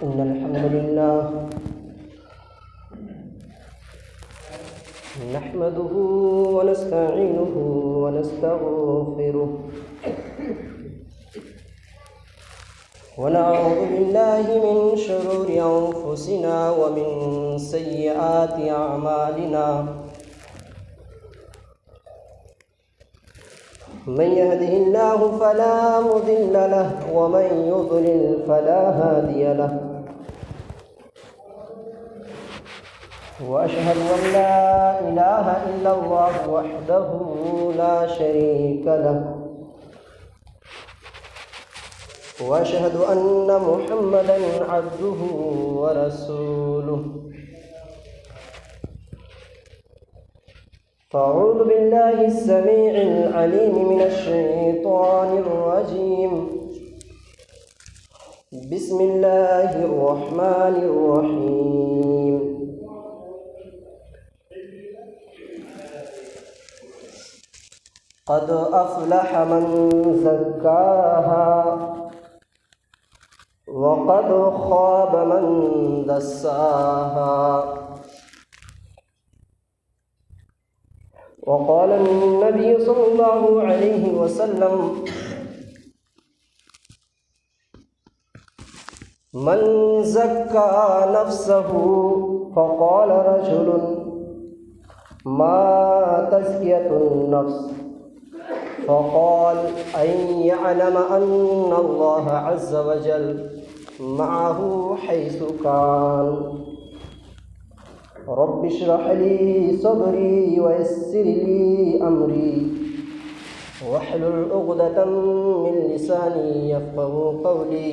إن الحمد لله نحمده ونستعينه ونستغفره ونعوذ بالله من شرور أنفسنا ومن سيئات أعمالنا من يهده الله فلا مضل له ومن يضلل فلا هادي له وأشهد أن لا إله إلا الله وحده لا شريك له وأشهد أن محمدا عبده ورسوله أعوذ بالله السميع العليم من الشيطان الرجيم بسم الله الرحمن الرحيم قد أفلح من زكاها وقد خاب من دساها وقال النبي صلى الله عليه وسلم من زكى نفسه فقال رجل ما تزكية النفس فقال أن يعلم أن الله عز وجل معه حيث كان رب اشرح لي صدري ويسر لي أمري واحلل عقدة من لساني يفقهوا قولي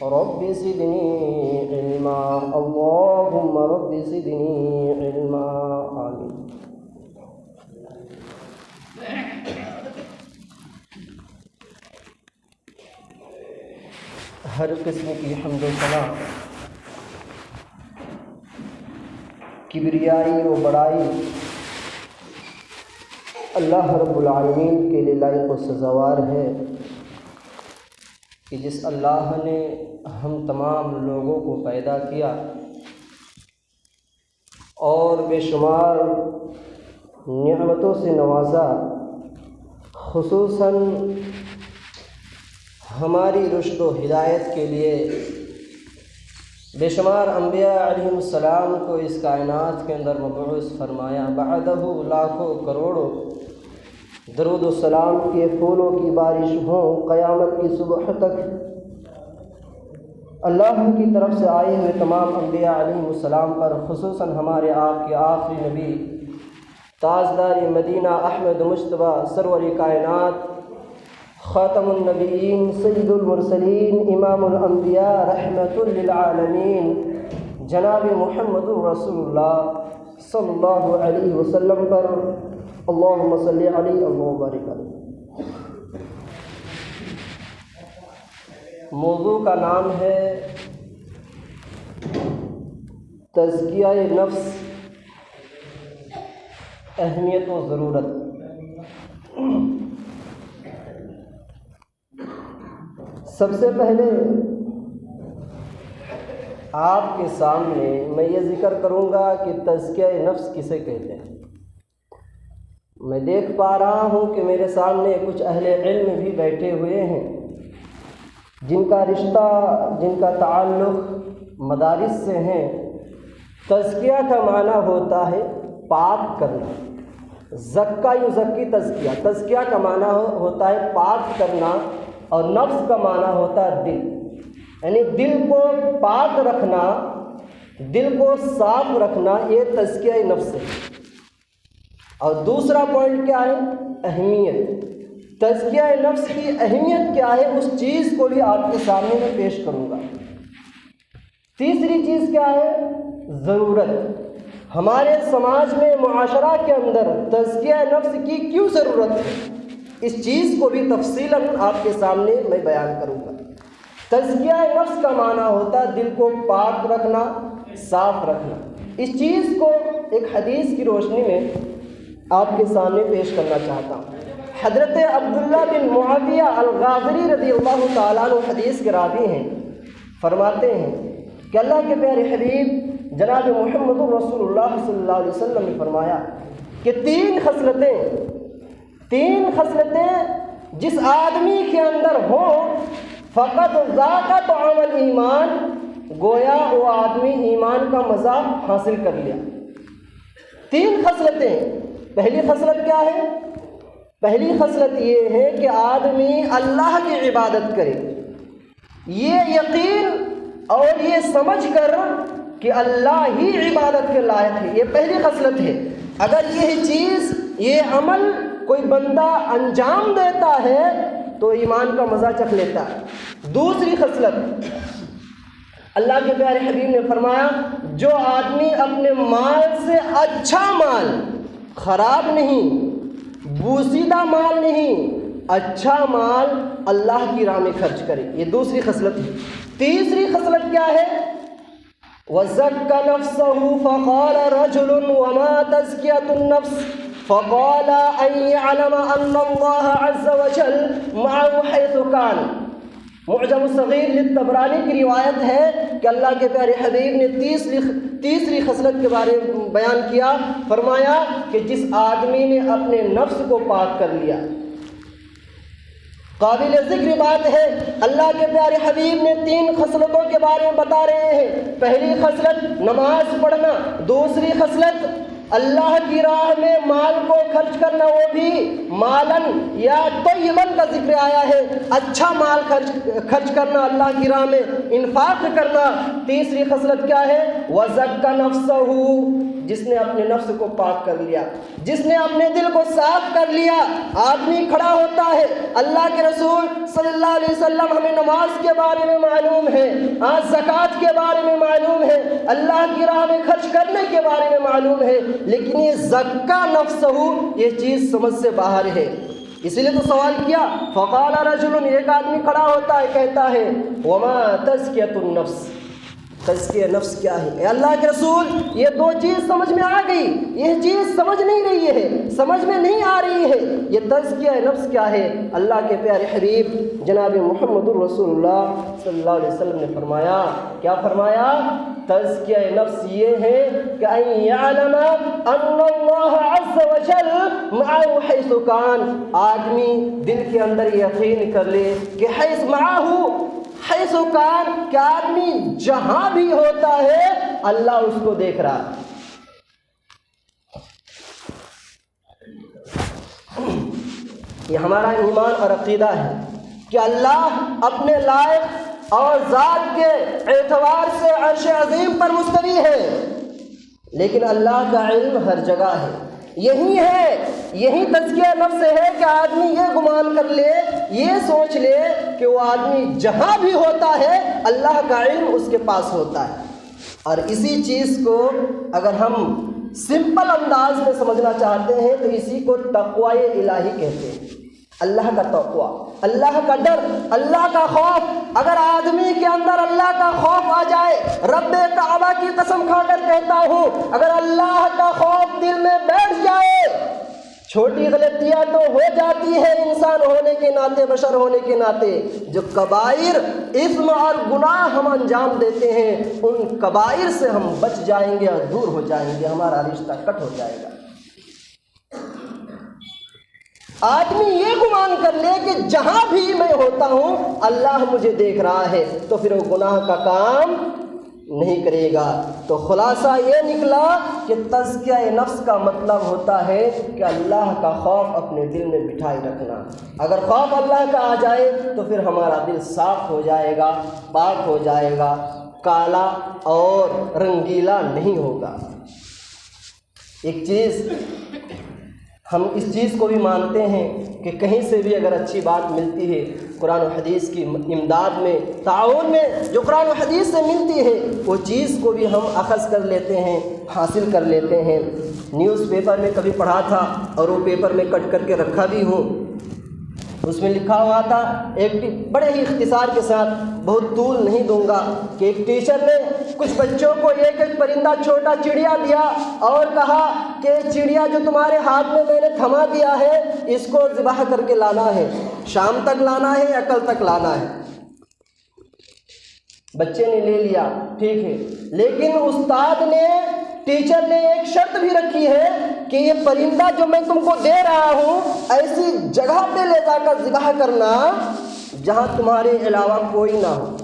رب زدني علما اللهم رب زدني علما آمين. ہر قسم کی حمد و ثنا کبریائی و بڑائی اللہ رب العالمین کے لیے لائق و سزاوار ہے کہ جس اللہ نے ہم تمام لوگوں کو پیدا کیا اور بے شمار نعمتوں سے نوازا، خصوصاً ہماری رشد و ہدایت کے لیے بے شمار انبیاء علیہم السلام کو اس کائنات کے اندر مبعوث فرمایا، بعدہ لاکھوں کروڑوں درود و سلام کے پھولوں کی بارش ہوں قیامت کی صبح تک اللہ کی طرف سے آئے ہوئے تمام انبیاء علیہم السلام پر، خصوصاً ہمارے آپ کے آخری نبی تاجدار مدینہ احمد مجتبیٰ سرور کائنات خاتم النبیین سید المرسلین امام الانبیاء رحمت للعالمین جناب محمد رسول اللہ صلی اللہ علیہ وسلم پر اللہم صلی علیہ اللہم بارک علیہ۔ موضوع کا نام ہے تزکیہ نفس، اہمیت و ضرورت۔ سب سے پہلے آپ کے سامنے میں یہ ذکر کروں گا کہ تزکیہ نفس کسے کہتے ہیں۔ میں دیکھ پا رہا ہوں کہ میرے سامنے کچھ اہل علم بھی بیٹھے ہوئے ہیں جن کا رشتہ، جن کا تعلق مدارس سے ہیں، تزکیہ کا معنی ہوتا ہے پاک کرنا۔ زکا یزکی تزکیہ، تزکیہ کا معنی ہوتا ہے پاک کرنا، اور نفس کا معنی ہوتا ہے دل، یعنی دل کو پاک رکھنا، دل کو صاف رکھنا، یہ تزکیہ نفس ہے۔ اور دوسرا پوائنٹ کیا ہے؟ اہمیت۔ تزکیہ نفس کی اہمیت کیا ہے، اس چیز کو بھی آپ کے سامنے میں پیش کروں گا۔ تیسری چیز کیا ہے؟ ضرورت۔ ہمارے سماج میں، معاشرہ کے اندر تزکیہ نفس کی کیوں ضرورت ہے، اس چیز کو بھی تفصیلاً آپ کے سامنے میں بیان کروں گا۔ تزکیہ نفس کا معنی ہوتا ہے دل کو پاک رکھنا، صاف رکھنا۔ اس چیز کو ایک حدیث کی روشنی میں آپ کے سامنے پیش کرنا چاہتا ہوں۔ حضرت عبداللہ بن معاویہ الغافری رضی اللہ تعالیٰ عنہ حدیث کے راوی ہیں، فرماتے ہیں کہ اللہ کے پیارے حبیب جناب محمد رسول اللہ صلی اللہ علیہ وسلم نے فرمایا کہ تین خصلتیں جس آدمی کے اندر ہوں فقط ذاق طعام الایمان، گویا وہ آدمی ایمان کا مزہ حاصل کر لیا۔ تین خصلتیں۔ پہلی خصلت کیا ہے؟ پہلی خصلت یہ ہے کہ آدمی اللہ کی عبادت کرے، یہ یقین اور یہ سمجھ کر کہ اللہ ہی عبادت کے لائق ہے، یہ پہلی خصلت ہے۔ اگر یہ چیز، یہ عمل کوئی بندہ انجام دیتا ہے تو ایمان کا مزہ چکھ لیتا ہے۔ دوسری خصلت، اللہ کے پیارے حبیب نے فرمایا جو آدمی اپنے مال سے اچھا مال، خراب نہیں، بوسیدہ مال نہیں، اچھا مال اللہ کی راہ میں خرچ کرے، یہ دوسری خصلت ہے۔ تیسری خصلت کیا ہے؟ وَزَكَّ نَفْسَهُ فَقَالَ رَجُلٌ وَمَا تَزْكِيَةُ النَّفْسِ فَقَالَ أَن يَعْلَمَ أَنَّ اللَّهَ عَزَّ وَجَلَّ مَعَهُ حَيْثُ كَانَ۔ معجم الصغیر للطبرانی کی روایت ہے کہ اللہ کے پیارے حبیب نے تیسری خصلت کے بارے میں بیان کیا، فرمایا کہ جس آدمی نے اپنے نفس کو پاک کر لیا۔ قابل ذکر بات ہے، اللہ کے پیارے حبیب نے تین خصلتوں کے بارے میں بتا رہے ہیں۔ پہلی خصلت نماز پڑھنا، دوسری خصلت اللہ کی راہ میں مال کو خرچ کرنا، وہ بھی مالن یا طیبن کا ذکر آیا ہے، اچھا مال خرچ کرنا، اللہ کی راہ میں انفاق کرنا۔ تیسری خصلت کیا ہے؟ وَزَكَّ نَفْسَهُ، جس نے اپنے نفس کو پاک کر لیا، جس نے اپنے دل کو صاف کر لیا۔ آدمی کھڑا ہوتا ہے، اللہ کے رسول صلی اللہ علیہ وسلم ہمیں نماز کے بارے میں معلوم ہے، زکوٰۃ کے بارے میں معلوم ہے، اللہ کی راہ میں خرچ کرنے کے بارے میں معلوم ہے، لیکن یہ زکا نفسہ، یہ چیز سمجھ سے باہر ہے۔ اسی لیے تو سوال کیا، فقال رجل، ایک آدمی کھڑا ہوتا ہے، کہتا ہے وما تزکیۃ النفس، تزکیہ نفس کیا ہے؟ اے اللہ کے رسول، یہ دو چیز سمجھ میں آ گئی، یہ چیز سمجھ نہیں رہی ہے، سمجھ میں نہیں آ رہی ہے، یہ تزکیہ نفس کیا ہے؟ اللہ کے پیارے حبیب جناب محمد الرسول اللہ صلی اللہ علیہ وسلم نے فرمایا، کیا فرمایا؟ تزکیہ نفس یہ ہے کہ ان یعلم ان اللہ عز وجل معه حیث کان، آدمی دل کے اندر یقین کر لے کہ حیث معه حیث کان، کہ آدمی جہاں بھی ہوتا ہے اللہ اس کو دیکھ رہا ہے۔ یہ ہمارا ایمان اور عقیدہ ہے کہ اللہ اپنے لائق اور ذات کے اعتبار سے عرش عظیم پر مستوی ہے، لیکن اللہ کا علم ہر جگہ ہے۔ یہی تزکیہ نفس ہے کہ آدمی یہ گمان کر لے، یہ سوچ لے کہ وہ آدمی جہاں بھی ہوتا ہے اللہ کا علم اس کے پاس ہوتا ہے۔ اور اسی چیز کو اگر ہم سمپل انداز میں سمجھنا چاہتے ہیں تو اسی کو تقوی الہی کہتے ہیں۔ اللہ کا تقوی، اللہ کا ڈر، اللہ کا خوف۔ اگر آدمی کے اندر اللہ کا خوف آ جائے، رب کعبہ کی قسم کھا کر کہتا ہوں، اگر اللہ کا خوف دل میں بیٹھ جائے، چھوٹی غلطیاں تو ہو جاتی ہے انسان ہونے کے ناطے، بشر ہونے کے ناطے، جو کبائر اثم اور گناہ ہم انجام دیتے ہیں ان کبائر سے ہم بچ جائیں گے اور دور ہو جائیں گے، ہمارا رشتہ کٹ ہو جائے گا۔ آدمی یہ گمان کر لے کہ جہاں بھی میں ہوتا ہوں اللہ مجھے دیکھ رہا ہے تو پھر وہ گناہ کا کام نہیں کرے گا۔ تو خلاصہ یہ نکلا کہ تزکیہ نفس کا مطلب ہوتا ہے کہ اللہ کا خوف اپنے دل میں بٹھائے رکھنا۔ اگر خوف اللہ کا آ جائے تو پھر ہمارا دل صاف ہو جائے گا، پاک ہو جائے گا، کالا اور رنگیلا نہیں ہوگا۔ ایک چیز ہم اس چیز کو بھی مانتے ہیں کہ کہیں سے بھی اگر اچھی بات ملتی ہے قرآن و حدیث کی امداد میں، تعاون میں، جو قرآن و حدیث سے ملتی ہے وہ چیز کو بھی ہم اخذ کر لیتے ہیں، حاصل کر لیتے ہیں۔ نیوز پیپر میں کبھی پڑھا تھا اور وہ پیپر میں کٹ کر کے رکھا بھی ہوں، اس میں لکھا ہوا تھا ایک بڑے ہی اختصار کے ساتھ، بہت طول نہیں دوں گا، کہ ایک ٹیچر نے کچھ بچوں کو ایک ایک پرندہ چھوٹا چڑیا دیا اور کہا کہ چڑیا جو تمہارے ہاتھ میں نے تھما دیا ہے اس کو ذبح کر کے لانا ہے، شام تک لانا ہے یا کل تک لانا ہے۔ بچے نے لے لیا، ٹھیک ہے، لیکن استاد نے، ٹیچر نے ایک شرط بھی رکھی ہے کہ یہ پرندہ جو میں تم کو دے رہا ہوں ایسی جگہ پہ لے جا کر ذبح کرنا جہاں تمہارے علاوہ کوئی نہ ہو۔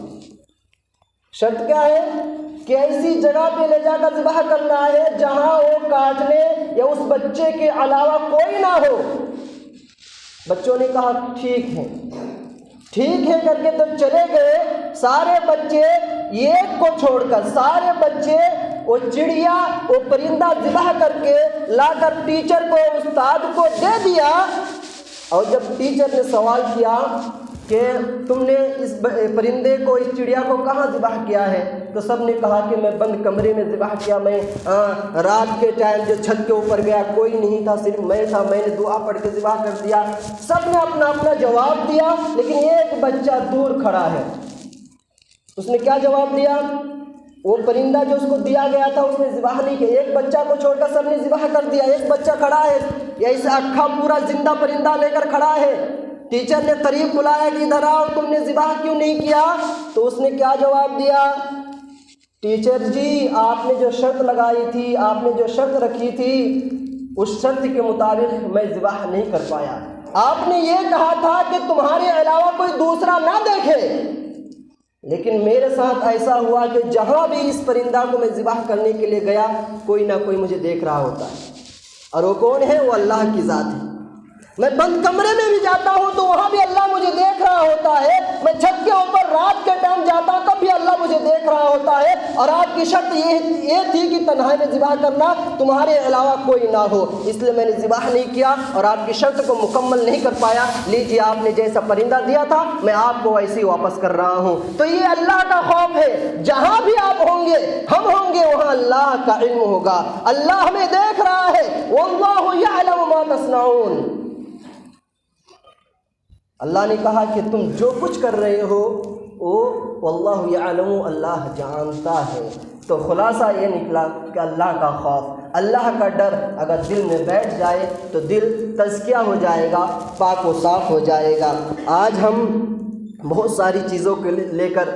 شرط کیا ہے؟ کہ ایسی جگہ پہ لے جا کر ذبح کرنا ہے جہاں وہ کاٹنے یا اس بچے کے علاوہ کوئی نہ ہو۔ بچوں نے کہا ٹھیک ہے، ٹھیک ہے کر کے تو چلے گئے۔ سارے بچے ایک کو چھوڑ کر سارے بچے وہ چڑیا، وہ پرندہ ذبح کر کے لا کر ٹیچر کو، استاد کو دے دیا۔ اور جب ٹیچر نے سوال کیا کہ تم نے اس پرندے کو، اس چڑیا کو کہاں ذبح کیا ہے، تو سب نے کہا کہ میں بند کمرے میں ذبح کیا، میں رات کے ٹائم جو چھت کے اوپر گیا کوئی نہیں تھا، صرف میں تھا، میں نے دعا پڑھ کے ذبح کر دیا۔ سب نے اپنا اپنا جواب دیا، لیکن ایک بچہ دور کھڑا ہے، اس نے کیا جواب دیا؟ وہ پرندہ جو اس کو دیا گیا تھا اس نے ذبح نہیں کیا، ایک بچہ کو چھوڑ کر سب نے ذبح کر دیا۔ ایک بچہ کھڑا ہے، یا اسے اکھا پورا زندہ پرندہ لے کر کھڑا ہے۔ ٹیچر نے قریب بلایا کہ ادھر آؤ، تم نے ذبح کیوں نہیں کیا؟ تو اس نے کیا جواب دیا؟ ٹیچر جی، آپ نے جو شرط لگائی تھی، آپ نے جو شرط رکھی تھی، اس شرط کے مطابق میں ذبح نہیں کر پایا۔ آپ نے یہ کہا تھا کہ تمہارے علاوہ کوئی دوسرا نہ دیکھے، لیکن میرے ساتھ ایسا ہوا کہ جہاں بھی اس پرندہ کو میں ذبح کرنے کے لیے گیا کوئی نہ کوئی مجھے دیکھ رہا ہوتا ہے، اور وہ کون ہے؟ وہ اللہ کی ذات ہے۔ میں بند کمرے میں بھی جاتا ہوں تو وہاں بھی اللہ مجھے دیکھ رہا ہوتا ہے، میں چھت کے اوپر رات کے ٹائم جاتا ہوں تب بھی اللہ مجھے دیکھ رہا ہوتا ہے۔ اور آپ کی شرط یہ تھی کہ تنہائی میں ذبح کرنا، تمہارے علاوہ کوئی نہ ہو، اس لیے میں نے ذبح نہیں کیا اور آپ کی شرط کو مکمل نہیں کر پایا۔ لیجیے، آپ نے جیسا پرندہ دیا تھا میں آپ کو ویسے ہی واپس کر رہا ہوں۔ تو یہ اللہ کا خوف ہے، جہاں بھی آپ ہوں گے، ہم ہوں گے، وہاں اللہ کا علم ہوگا، اللہ ہمیں دیکھ رہا ہے۔ واللہ یعلم ما تصنعون، اللہ نے کہا کہ تم جو کچھ کر رہے ہو وہ واللہ یعلم، اللہ جانتا ہے۔ تو خلاصہ یہ نکلا کہ اللہ کا خوف، اللہ کا ڈر اگر دل میں بیٹھ جائے تو دل تزکیہ ہو جائے گا، پاک و صاف ہو جائے گا۔ آج ہم بہت ساری چیزوں کو لے کر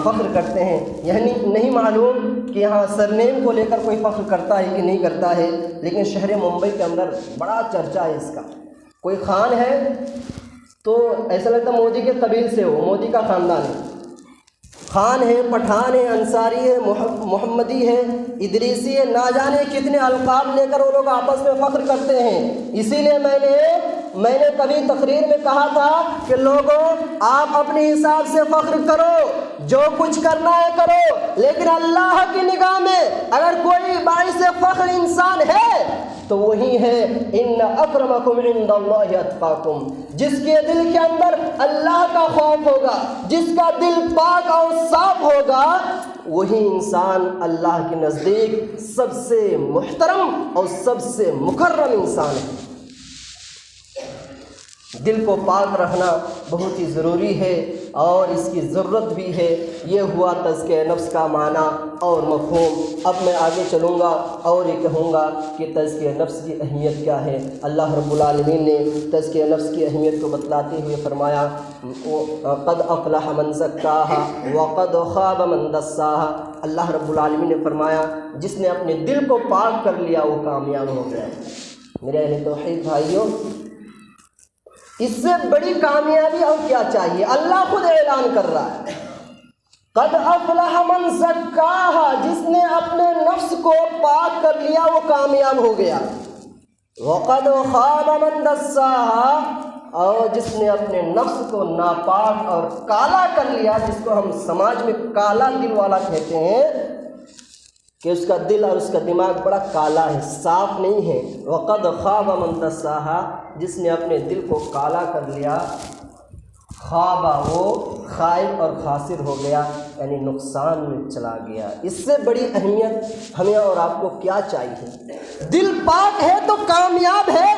فخر کرتے ہیں، یعنی نہیں معلوم کہ یہاں سرنیم کو لے کر کوئی فخر کرتا ہے کہ نہیں کرتا ہے، لیکن شہر ممبئی کے اندر بڑا چرچا ہے اس کا۔ کوئی خان ہے تو ایسا لگتا مودی کے قبیل سے ہو، مودی کا خاندان ہے، خان ہے، پٹھان ہے، انصاری ہے، محمدی ہے، ادریسی ہے، نہ جانے کتنے القاب لے کر وہ لوگ آپس میں فخر کرتے ہیں۔ اسی لیے میں نے کبھی تقریر میں کہا تھا کہ لوگوں آپ اپنے حساب سے فخر کرو، جو کچھ کرنا ہے کرو، لیکن اللہ کی نگاہ میں اگر کوئی باعث فخر انسان ہے تو وہی ہے ان اکرمکم عند اللہ اتقاکم، جس کے دل کے اندر اللہ کا خوف ہوگا، جس کا دل پاک اور صاف ہوگا، وہی انسان اللہ کے نزدیک سب سے محترم اور سب سے مکرم انسان ہے۔ دل کو پاک رکھنا بہت ہی ضروری ہے اور اس کی ضرورت بھی ہے۔ یہ ہوا تزکیہ نفس کا معنی اور مفہوم۔ اب میں آگے چلوں گا اور یہ کہوں گا کہ تزکیہ نفس کی اہمیت کیا ہے۔ اللہ رب العالمین نے تزکیہ نفس کی اہمیت کو بتلاتے ہوئے فرمایا قد افلح من زکاها وقد خاب من دساها۔ اللہ رب العالمین نے فرمایا جس نے اپنے دل کو پاک کر لیا وہ کامیاب ہو گیا۔ میرے اہل توحید بھائیوں، اس سے بڑی کامیابی اور کیا چاہیے؟ اللہ خود اعلان کر رہا ہے، قد افلح من زکاہا، جس نے اپنے نفس کو پاک کر لیا وہ کامیاب ہو گیا، وقد خاب من دساہا، اور جس نے اپنے نفس کو ناپاک اور کالا کر لیا، جس کو ہم سماج میں کالا دل والا کہتے ہیں کہ اس کا دل اور اس کا دماغ بڑا کالا ہے، صاف نہیں ہے، وقد خاب من دساہا، جس نے اپنے دل کو کالا کر لیا، خوابہ، وہ خائب اور خاسر ہو گیا، یعنی نقصان میں چلا گیا۔ اس سے بڑی اہمیت ہمیں اور آپ کو کیا چاہیے؟ دل پاک ہے تو کامیاب ہے،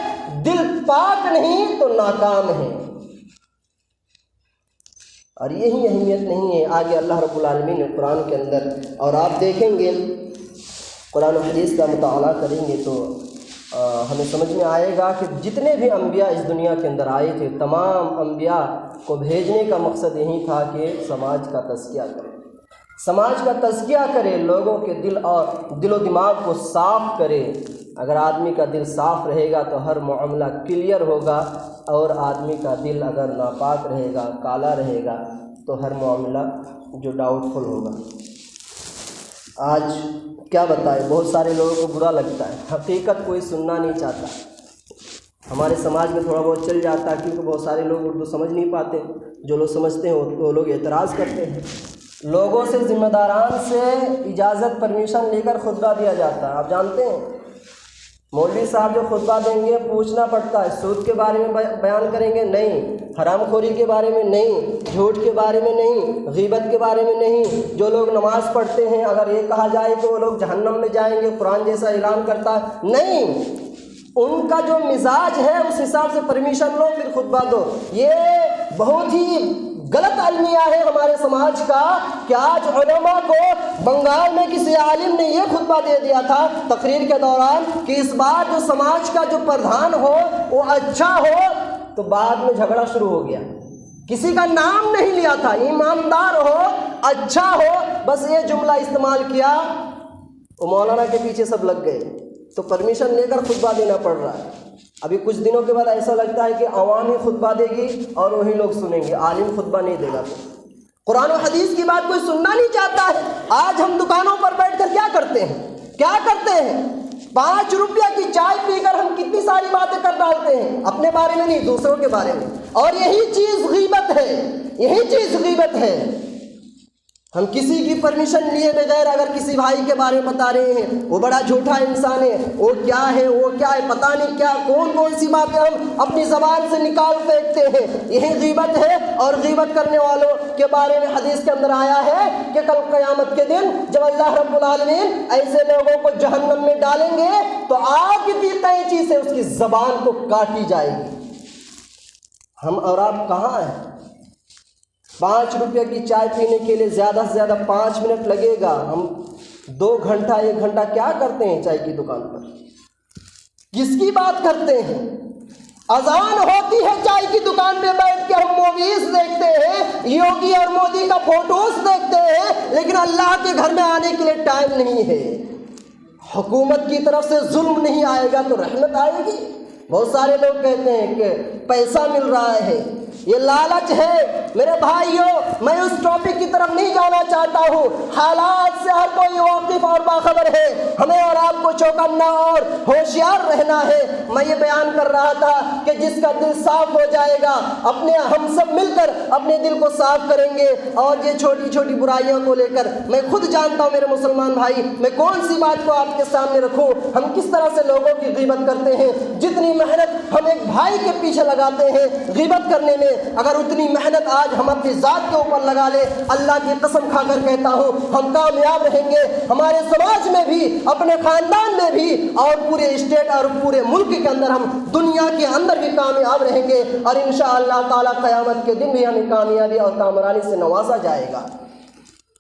دل پاک نہیں تو ناکام ہے، اور یہی اہمیت نہیں ہے آگے اللہ رب العالمین نے قرآن کے اندر، اور آپ دیکھیں گے قرآن و حدیث کا مطالعہ کریں گے تو ہمیں سمجھ میں آئے گا کہ جتنے بھی انبیاء اس دنیا کے اندر آئے تھے، تمام انبیاء کو بھیجنے کا مقصد یہی تھا کہ سماج کا تزکیہ کرے، سماج کا تزکیہ کرے، لوگوں کے دل و دماغ کو صاف کرے۔ اگر آدمی کا دل صاف رہے گا تو ہر معاملہ کلیئر ہوگا، اور آدمی کا دل اگر ناپاک رہے گا، کالا رہے گا، تو ہر معاملہ جو ڈاؤٹ فل ہوگا۔ آج کیا بتائے، بہت سارے لوگوں کو برا لگتا ہے، حقیقت کوئی سننا نہیں چاہتا۔ ہمارے سماج میں تھوڑا بہت چل جاتا ہے کیونکہ بہت سارے لوگ اردو سمجھ نہیں پاتے، جو لوگ سمجھتے ہیں وہ لوگ اعتراض کرتے ہیں۔ لوگوں سے، ذمہ داران سے اجازت پرمیشن لے کر خطبہ دیا جاتا ہے۔ آپ جانتے ہیں مولوی صاحب جو خطبہ دیں گے پوچھنا پڑتا ہے، سود کے بارے میں بیان کریں گے؟ نہیں۔ حرام خوری کے بارے میں نہیں، جھوٹ کے بارے میں نہیں، غیبت کے بارے میں نہیں۔ جو لوگ نماز پڑھتے ہیں اگر یہ کہا جائے کہ وہ لوگ جہنم میں جائیں گے، قرآن جیسا اعلان کرتا ہے، نہیں۔ ان کا جو مزاج ہے اس حساب سے پرمیشن لو پھر خطبہ دو۔ یہ بہت ہی غلط المیہ ہے ہمارے سماج کا کہ آج علماء کو بنگال میں کسی عالم نے یہ خطبہ دے دیا تھا تقریر کے دوران کہ اس بار جو سماج کا جو پردھان ہو وہ اچھا ہو، تو بعد میں جھگڑا شروع ہو گیا۔ کسی کا نام نہیں لیا تھا، ایماندار ہو، اچھا ہو، بس یہ جملہ استعمال کیا، وہ مولانا کے پیچھے سب لگ گئے، تو پرمیشن لے کر خطبہ دینا پڑ رہا ہے۔ ابھی کچھ دنوں کے بعد ایسا لگتا ہے کہ عوام ہی خطبہ دے گی اور وہی لوگ سنیں گے، عالم خطبہ نہیں دے گا۔ تو قرآن و حدیث کی بات کوئی سننا نہیں چاہتا ہے۔ آج ہم دکانوں پر بیٹھ کر کیا کرتے ہیں؟ 5 روپیہ کی چائے پی کر ہم کتنی ساری باتیں کر ڈالتے ہیں، اپنے بارے میں نہیں، دوسروں کے بارے میں، اور یہی چیز غیبت ہے۔ ہم کسی کی پرمیشن لیے بغیر اگر کسی بھائی کے بارے میں بتا رہے ہیں وہ بڑا جھوٹا انسان ہے، وہ کیا ہے پتہ نہیں کیا، کون سی باتیں ہم اپنی زبان سے نکال پھینکتے ہیں، یہی غیبت ہے۔ اور غیبت کرنے والوں کے بارے میں حدیث کے اندر آیا ہے کہ کل قیامت کے دن جب اللہ رب العالمین ایسے لوگوں کو جہنم میں ڈالیں گے تو آگ کی قینچی سے اس کی زبان کو کاٹی جائے گی۔ ہم اور آپ کہاں ہیں؟ 5 روپے کی چائے پینے کے لیے زیادہ سے زیادہ 5 منٹ لگے گا، ہم 2 گھنٹہ 1 گھنٹہ کیا کرتے ہیں چائے کی دکان پر؟ کس کی بات کرتے ہیں؟ اذان ہوتی ہے چائے کی دکان پہ بیٹھ کے ہم موویز دیکھتے ہیں، یوگی اور مودی کا فوٹوز دیکھتے ہیں، لیکن اللہ کے گھر میں آنے کے لیے ٹائم نہیں ہے۔ حکومت کی طرف سے ظلم نہیں آئے گا تو رحمت آئے گی؟ بہت سارے لوگ کہتے ہیں کہ پیسہ مل رہا ہے، یہ لالچ ہے۔ میرے بھائیوں، میں اس ٹاپک کی طرف نہیں جانا چاہتا ہوں، حالات سے ہر کوئی واقف اور باخبر ہے، ہمیں اور آپ کو چوکنا اور ہوشیار رہنا ہے۔ میں یہ بیان کر رہا تھا کہ جس کا دل صاف ہو جائے گا، ہم سب مل کر اپنے دل کو صاف کریں گے، اور یہ چھوٹی چھوٹی برائیوں کو لے کر میں خود جانتا ہوں میرے مسلمان بھائی، میں کون سی بات کو آپ کے سامنے رکھوں۔ ہم کس طرح سے لوگوں کی غیبت کرتے ہیں، جتنی محنت ہم ایک بھائی کے پیچھے لگاتے ہیں غیبت کرنے میں، اگر اتنی محنت آج ہم اپنی ذات کے اوپر لگا لیں، اللہ کی قسم کھا کر کہتا ہوں ہم کامیاب رہیں گے، ہمارے سماج میں بھی، اپنے خاندان میں بھی، اور پورے اسٹیٹ اور پورے ملک کے اندر، ہم دنیا کے اندر بھی کامیاب رہیں گے، اور انشاءاللہ تعالی قیامت کے دن بھی ہمیں کامیابی اور کامرانی سے نوازا جائے گا۔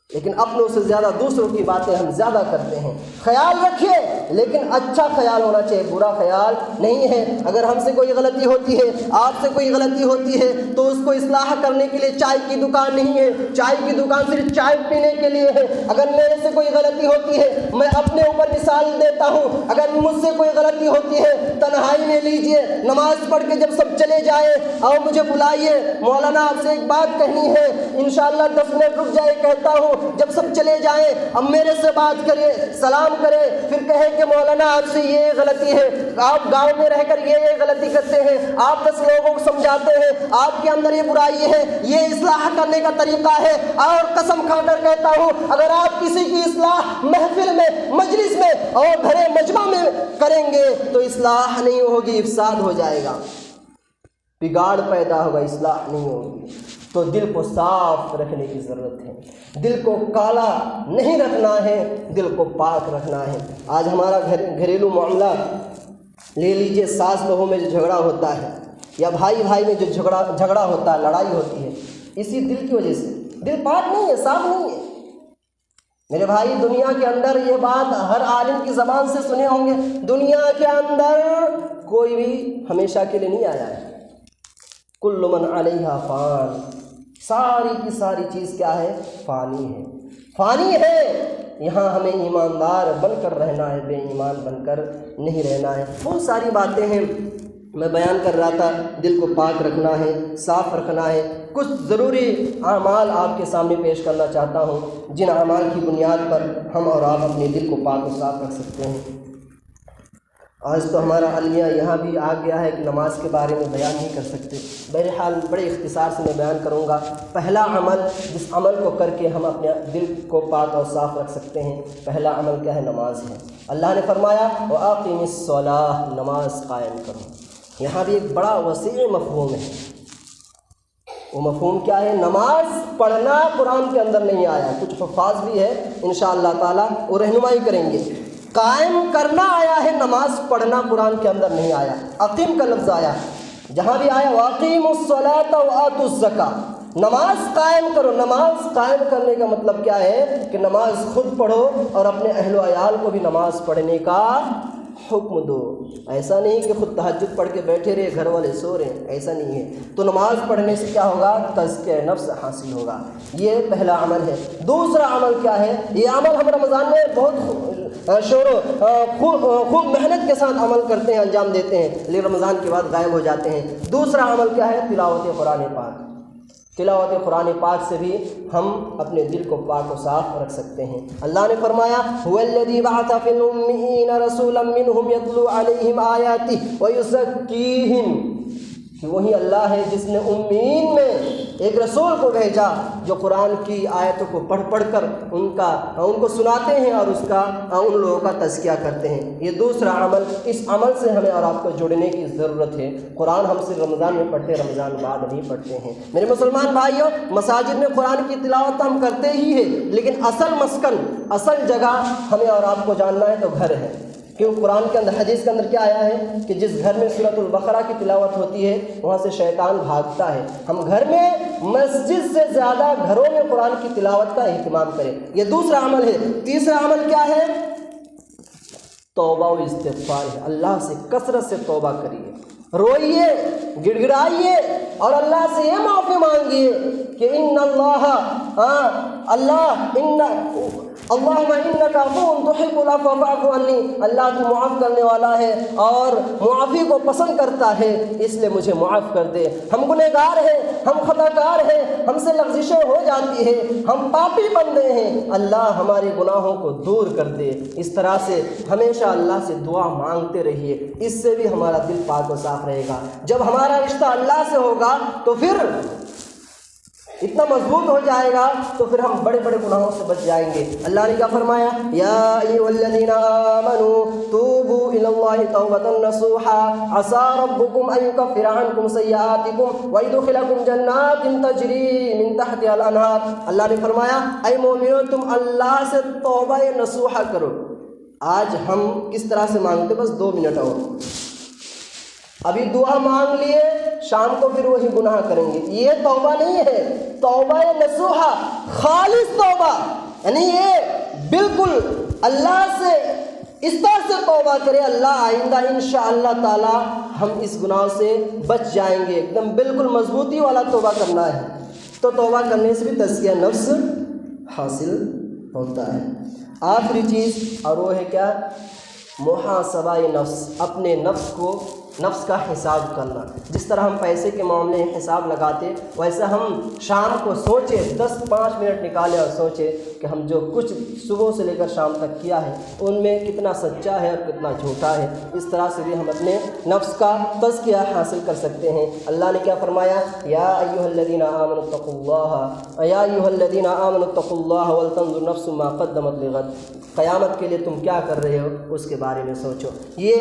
لیکن اپنوں سے زیادہ دوسروں کی باتیں ہم زیادہ کرتے ہیں۔ خیال رکھیے لیکن اچھا خیال ہونا چاہیے، برا خیال نہیں ہے۔ اگر ہم سے کوئی غلطی ہوتی ہے، آپ سے کوئی غلطی ہوتی ہے، تو اس کو اصلاح کرنے کے لیے چائے کی دکان نہیں ہے، چائے کی دکان صرف چائے پینے کے لیے ہے۔ اگر میرے سے کوئی غلطی ہوتی ہے، میں اپنے اوپر مثال دیتا ہوں، اگر مجھ سے کوئی غلطی ہوتی ہے، تنہائی میں لیجئے، نماز پڑھ کے جب سب چلے جائے اور مجھے بلائیے، مولانا آپ سے ایک بات کہنی ہے، انشاءاللہ 10 منٹ رک جائے، کہتا ہوں جب سب چلے جائیں اب میرے سے بات کرے، سلام کرے، پھر کہے کہ مولانا آپ سے یہ غلطی ہے، آپ گاؤں میں رہ کر یہ غلطی کرتے ہیں، آپ 10 لوگوں کو سمجھاتے ہیں، آپ کے اندر یہ برائی ہے، یہ اصلاح کرنے کا طریقہ ہے، اور قسم کھا کر کہتا ہوں اگر آپ کسی کی اصلاح محفل میں، مجلس میں اور گھر مجمع میں کریں گے تو اصلاح نہیں ہوگی، افساد ہو جائے گا، بگاڑ پیدا ہوگا، اصلاح نہیں ہوگی۔ تو دل کو صاف رکھنے کی ضرورت ہے، دل کو کالا نہیں رکھنا ہے، دل کو پاک رکھنا ہے۔ آج ہمارا گھریلو معاملہ لے لیجئے، ساس بہو میں جو جھگڑا ہوتا ہے یا بھائی بھائی میں جو جھگڑا ہوتا ہے، لڑائی ہوتی ہے، اسی دل کی وجہ سے۔ دل پاک نہیں ہے، صاف نہیں ہے۔ میرے بھائی دنیا کے اندر یہ بات ہر عالم کی زبان سے سنے ہوں گے، دنیا کے اندر کوئی بھی ہمیشہ کے لیے نہیں آیا ہے، کل من علیہا فان، ساری کی ساری چیز کیا ہے؟ فانی ہے، فانی ہے۔ یہاں ہمیں ایماندار بن کر رہنا ہے، بے ایمان بن کر نہیں رہنا ہے۔ بہت ساری باتیں ہیں میں بیان کر رہا تھا، دل کو پاک رکھنا ہے، صاف رکھنا ہے۔ کچھ ضروری اعمال آپ کے سامنے پیش کرنا چاہتا ہوں، جن اعمال کی بنیاد پر ہم اور آپ اپنے دل کو پاک و صاف رکھ سکتے ہیں۔ آج تو ہمارا المیہ یہاں بھی آ گیا ہے کہ نماز کے بارے میں بیان نہیں کر سکتے، بہرحال بڑے اختصار سے میں بیان کروں گا۔ پہلا عمل جس عمل کو کر کے ہم اپنے دل کو پاک اور صاف رکھ سکتے ہیں، پہلا عمل کیا ہے؟ نماز ہے۔ اللہ نے فرمایا وَأَقِمِ الصَّلَاةَ، نماز قائم کرو۔ یہاں بھی ایک بڑا وسیع مفہوم ہے، وہ مفہوم کیا ہے؟ نماز پڑھنا قرآن کے اندر نہیں آیا، کچھ حفاظ بھی ہے انشاءاللہ تعالیٰ وہ رہنمائی کریں گے۔ قائم کرنا آیا ہے، نماز پڑھنا قرآن کے اندر نہیں آیا۔ اقیم کا لفظ آیا، جہاں بھی آیا وَأَقِیمُوا الصَّلَاةَ وَآتُوا الزَّکَاةَ، نماز قائم کرو۔ نماز قائم کرنے کا مطلب کیا ہے کہ نماز خود پڑھو اور اپنے اہل و عیال کو بھی نماز پڑھنے کا حکم دو۔ ایسا نہیں کہ خود تہجد پڑھ کے بیٹھے رہے، گھر والے سو رہے ہیں، ایسا نہیں ہے۔ تو نماز پڑھنے سے کیا ہوگا؟ تزکیہ نفس حاصل ہوگا، یہ پہلا عمل ہے۔ دوسرا عمل کیا ہے؟ یہ عمل ہم رمضان میں بہت خوب محنت کے ساتھ عمل کرتے ہیں، انجام دیتے ہیں، لیکن رمضان کے بعد غائب ہو جاتے ہیں۔ دوسرا عمل کیا ہے؟ تلاوت قرآن پاک۔ تلاوت قرآن پاک سے بھی ہم اپنے دل کو پاک و صاف رکھ سکتے ہیں۔ اللہ نے فرمایا هو الذی بعث فی الأمیین رسولا منہم یتلو علیہم آیاتہ ویزکیہم، کہ وہی اللہ ہے جس نے امیین میں ایک رسول کو بھیجا جو قرآن کی آیتوں کو پڑھ پڑھ کر ان کو سناتے ہیں اور ان لوگوں کا تزکیہ کرتے ہیں۔ یہ دوسرا عمل، اس عمل سے ہمیں اور آپ کو جڑنے کی ضرورت ہے۔ قرآن ہم صرف رمضان میں پڑھتے، رمضان بعد نہیں پڑھتے ہیں۔ میرے مسلمان بھائیوں، مساجد میں قرآن کی تلاوت ہم کرتے ہی ہیں، لیکن اصل مسکن، اصل جگہ ہمیں اور آپ کو جاننا ہے تو گھر ہے۔ کیوں؟ قرآن کے اندر، حدیث کے اندر کیا آیا ہے کہ جس گھر میں سورۃ البقرہ کی تلاوت ہوتی ہے وہاں سے شیطان بھاگتا ہے۔ ہم گھر میں مسجد سے زیادہ گھروں میں قرآن کی تلاوت کا اہتمام کریں، یہ دوسرا عمل ہے۔ تیسرا عمل کیا ہے؟ توبہ و استغفار ہے۔ اللہ سے کثرت سے توبہ کریے، روئیے، گڑگڑائیے اور اللہ سے یہ معافی مانگیے کہ اللہم انک عفو تحب العفو فاعف عنی، اللہ تو معاف کرنے والا ہے اور معافی کو پسند کرتا ہے، اس لیے مجھے معاف کر دے۔ ہم گنہگار ہیں، ہم خطا کار ہیں، ہم سے لغزشیں ہو جاتی ہیں، ہم پاپی بندے ہیں، اللہ ہمارے گناہوں کو دور کر دے۔ اس طرح سے ہمیشہ اللہ سے دعا مانگتے رہیے، اس سے بھی ہمارا دل پاک و صاف رہے گا۔ جب ہمارا رشتہ اللہ سے ہوگا تو پھر اتنا مضبوط ہو جائے گا تو پھر ہم بڑے بڑے گناہوں سے بچ جائیں گے۔ اللہ نے کیا فرمایا؟ یا ایھا الذین آمنوا توبوا الی اللہ توبۃ نصوحا عسى ربکم ان یکفر عنکم سیئاتکم ویدخلکم جنات تجری من تحتها الانہار۔ اللہ نے فرمایا اے مومنو تم اللہ سے توبہ نصوحا کرو۔ آج ہم کس طرح سے مانگتے؟ بس 2 منٹ اور، ابھی دعا مانگ لیے، شام کو پھر وہی گناہ کریں گے۔ یہ توبہ نہیں ہے، توبہ نصوحا، خالص توبہ، یعنی یہ بالکل اللہ سے اس طرح سے توبہ کرے، اللہ آئندہ انشاءاللہ تعالی ہم اس گناہ سے بچ جائیں گے۔ ایک دم بالکل مضبوطی والا توبہ کرنا ہے، تو توبہ کرنے سے بھی تزکیہ نفس حاصل ہوتا ہے۔ آخری چیز اور وہ ہے کیا؟ محاسبہ نفس، اپنے نفس کا حساب کرنا۔ جس طرح ہم پیسے کے معاملے میں حساب لگاتے، ویسے ہم شام کو سوچے، 10-5 منٹ نکالے اور سوچے کہ ہم جو کچھ صبح سے لے کر شام تک کیا ہے ان میں کتنا سچا ہے اور کتنا جھوٹا ہے۔ اس طرح سے بھی ہم اپنے نفس کا تزکیہ حاصل کر سکتے ہیں۔ اللہ نے کیا فرمایا؟ یا ایھا الذین آمنوا اتقوا اللہ ولتنظر نفس ما قدمت لغد۔ قیامت کے لیے تم کیا کر رہے ہو اس کے بارے میں سوچو۔ یہ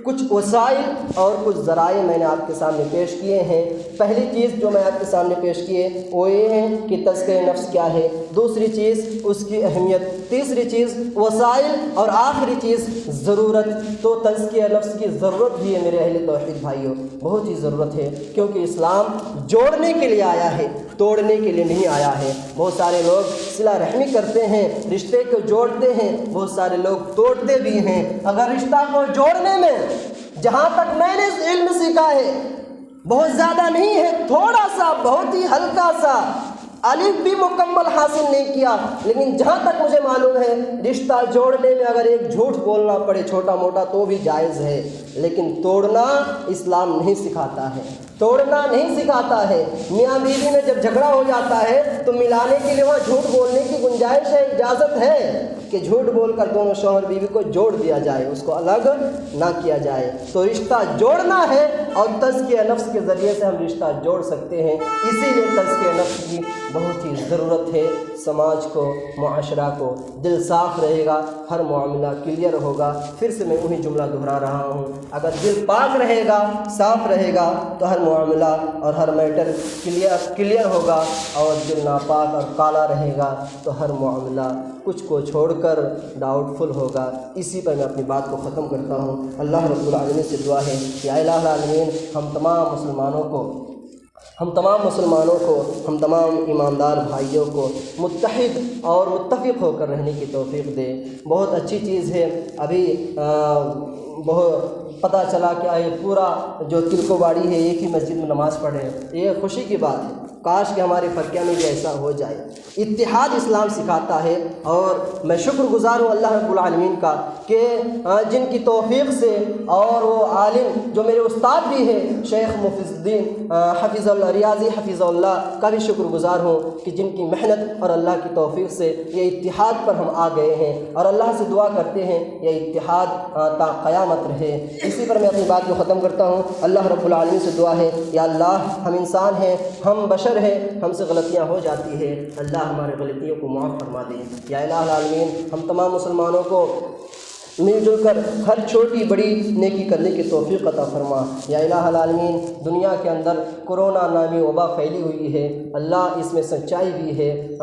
کچھ وسائل اور کچھ ذرائع میں نے آپ کے سامنے پیش کیے ہیں۔ پہلی چیز جو میں آپ کے سامنے پیش کیے وہ یہ ہے کہ تزکیہ نفس کیا ہے، دوسری چیز اس کی اہمیت، تیسری چیز وسائل، اور آخری چیز ضرورت۔ تو تزکیہ نفس کی ضرورت بھی ہے میرے اہل توحید بھائیوں، بہت ہی ضرورت ہے، کیونکہ اسلام جوڑنے کے لیے آیا ہے، توڑنے کے لیے نہیں آیا ہے۔ بہت سارے لوگ صلہ رحمی کرتے ہیں، رشتے کو جوڑتے ہیں، بہت سارے لوگ توڑتے بھی ہیں۔ اگر رشتہ کو جوڑنے میں جہاں تک میں نے علم سیکھا ہے بہت زیادہ نہیں ہے، تھوڑا سا، بہت ہی ہلکا سا، الف بھی مکمل حاصل نہیں کیا، لیکن جہاں تک مجھے معلوم ہے رشتہ جوڑنے میں اگر ایک جھوٹ بولنا پڑے چھوٹا موٹا تو بھی جائز ہے، لیکن توڑنا اسلام نہیں سکھاتا ہے، توڑنا نہیں سکھاتا ہے۔ میاں بیوی میں جب جھگڑا ہو جاتا ہے تو ملانے کے لیے وہاں جھوٹ بولنے کی گنجائش ہے، اجازت ہے کہ جھوٹ بول کر دونوں شوہر بیوی کو جوڑ دیا جائے، اس کو الگ نہ کیا جائے۔ تو رشتہ جوڑنا ہے اور تزکیہ نفس کے ذریعے سے ہم رشتہ جوڑ سکتے ہیں، اسی لیے تزکیہ نفس کی بہت ہی ضرورت ہے۔ سماج کو، معاشرہ کو دل صاف رہے گا، ہر معاملہ کلیئر ہوگا۔ پھر سے میں وہی جملہ دہرا رہا ہوں، اگر دل پاک رہے گا، صاف رہے گا تو ہر معاملہ اور ہر میٹر کلیئر ہوگا، اور دل ناپاک اور کالا رہے گا تو ہر معاملہ کچھ کو چھوڑ کر ڈاؤٹ فل ہوگا۔ اسی پر میں اپنی بات کو ختم کرتا ہوں۔ اللہ رب العالمین سے دعا ہے کہ اے الہ العالمین ہم تمام مسلمانوں کو، ہم تمام ایماندار بھائیوں کو متحد اور متفق ہو کر رہنے کی توفیق دے۔ بہت اچھی چیز ہے، ابھی بہت پتہ چلا کہ یہ پورا جو تلکو باڑی ہے ایک ہی مسجد میں نماز پڑھ رہے ہیں، یہ خوشی کی بات ہے۔ کاش کہ ہمارے فرقہ میں بھی ایسا ہو جائے۔ اتحاد اسلام سکھاتا ہے، اور میں شکر گزار ہوں اللہ رب العالمین کا کہ جن کی توفیق سے، اور وہ عالم جو میرے استاد بھی ہیں شیخ مفیض الدین حفظ اللہ ریاضی حفظ اللہ کا بھی شکر گزار ہوں کہ جن کی محنت اور اللہ کی توفیق سے یہ اتحاد پر ہم آ گئے ہیں، اور اللہ سے دعا کرتے ہیں یہ اتحاد تا قیامت رہے۔ اسی پر میں اپنی بات کو ختم کرتا ہوں۔ اللہ رب العالمین سے دعا ہے، یا اللہ ہم انسان ہیں، ہم بشر ہیں، ہم سے غلطیاں ہو جاتی ہے، اللہ ہمارے غلطیوں کو معاف فرما دے۔ یا الہ العالمین ہم تمام مسلمانوں کو مل جل کر ہر چھوٹی بڑی نیکی کرنے کی توفیق عطا فرما۔ یا الہ العالمین دنیا کے اندر کرونا نامی وبا پھیلی ہوئی ہے، اللہ اس میں سچائی بھی ہے،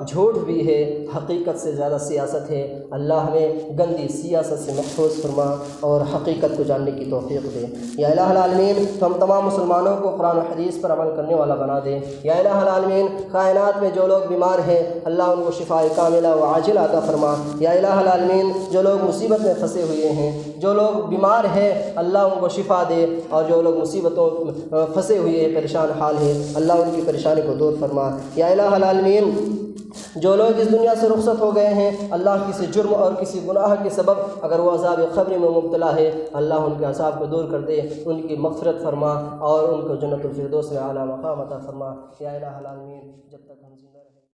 جھوٹ بھی ہے، حقیقت سے زیادہ سیاست ہے، اللہ ہمیں گندی سیاست سے محفوظ فرما اور حقیقت کو جاننے کی توفیق دے۔ یا الہ العالمین تو ہم تمام مسلمانوں کو قرآن و حدیث پر عمل کرنے والا بنا دے۔ یا الہ العالمین کائنات میں جو لوگ بیمار ہیں اللہ ان کو شفاء کاملہ و عاجلہ عطا فرما۔ یا الہ العالمین جو لوگ مصیبت میں پھنسے ہوئے ہیں، جو لوگ بیمار ہیں اللہ ان کو شفا دے، اور جو لوگ مصیبتوں پھنسے ہوئے ہیں، پریشان حال ہیں، اللہ ان کی پریشانی کو دور فرما۔ یا الہ العالمین جو لوگ اس دنیا سے رخصت ہو گئے ہیں اللہ کسی جرم اور کسی گناہ کے سبب اگر وہ عذاب قبر میں مبتلا ہے اللہ ان کے عذاب کو دور کر دے، ان کی مغفرت فرما اور ان کو جنت الفردوس میں اعلیٰ مقام عطا فرما۔ یا الہ العالمین جب تک ہم زندہ